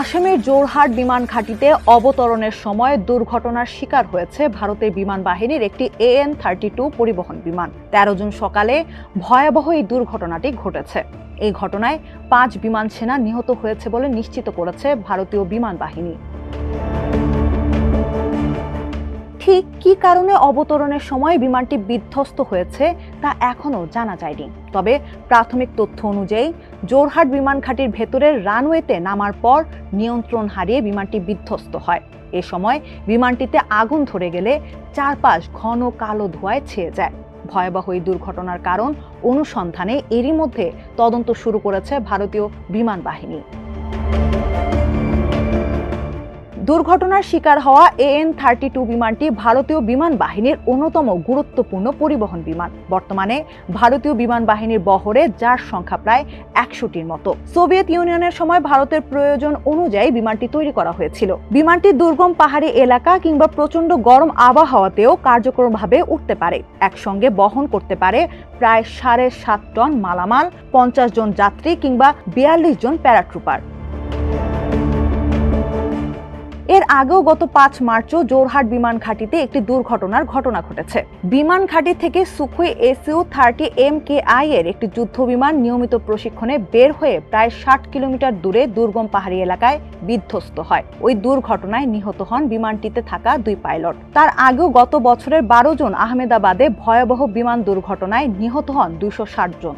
আসামের জোরহাট বিমান ঘাঁটিতে অবতরণের সময় দুর্ঘটনার শিকার হয়েছে ভারতের বিমান বাহিনীর একটি AN-32 পরিবহন বিমান। 13 জুন সকালে ভয়াবহ এই দুর্ঘটনাটি ঘটেছে। এই ঘটনায় 5 বিমান সেনা নিহত হয়েছে বলে নিশ্চিত করেছে ভারতীয় বিমান বাহিনী। ঠিক কী কারণে অবতরণের সময় বিমানটি বিধ্বস্ত হয়েছে তা এখনও জানা যায়নি। তবে প্রাথমিক তথ্য অনুযায়ী জোরহাট বিমান ঘাঁটির ভেতরের রানওয়েতে নামার পর নিয়ন্ত্রণ হারিয়ে বিমানটি বিধ্বস্ত হয়। এ সময় বিমানটিতে আগুন ধরে গেলে চারপাশ ঘন কালো ধোঁয়ায় ছেয়ে যায়। ভয়াবহ এই দুর্ঘটনার কারণ অনুসন্ধানে এরই মধ্যে তদন্ত শুরু করেছে ভারতীয় বিমান বাহিনী। দুর্ঘটনার শিকার হওয়া AN-32 বিমানটি ভারতীয় বিমান বাহিনীর অন্যতম গুরুত্বপূর্ণ পরিবহন বিমান। বর্তমানে ভারতীয় বিমান বাহিনীর বহরে যার সংখ্যা প্রায় 100টির মতো। সোভিয়েত ইউনিয়নের সময় ভারতের প্রয়োজন অনুযায়ী বিমানটি তৈরি করা হয়েছিল। বিমানটি দুর্গম পাহাড়ি এলাকা কিংবা প্রচণ্ড গরম আবহাওয়াতেও কার্যকরভাবে উঠতে পারে। একসঙ্গে বহন করতে পারে প্রায় 7.5 টন মালামাল, 50 জন যাত্রী কিংবা 42 জন প্যারাট্রুপার। এর আগেও গত 5 মার্চও জোরহাট বিমান ঘাঁটিতে একটি দুর্ঘটনার ঘটনা ঘটেছে। বিমান ঘাঁটি থেকে সুখোই Su-30 MKI এর একটি যুদ্ধ বিমান নিয়মিত প্রশিক্ষণে বের হয়ে প্রায় 60 কিলোমিটার দূরে দুর্গম পাহাড়ি এলাকায় বিধ্বস্ত হয়। ওই দুর্ঘটনায় নিহত হন বিমানটিতে থাকা 2 পাইলট। তার আগেও গত বছরের 12 জুন আহমেদাবাদে ভয়াবহ বিমান দুর্ঘটনায় নিহত হন 260 জন।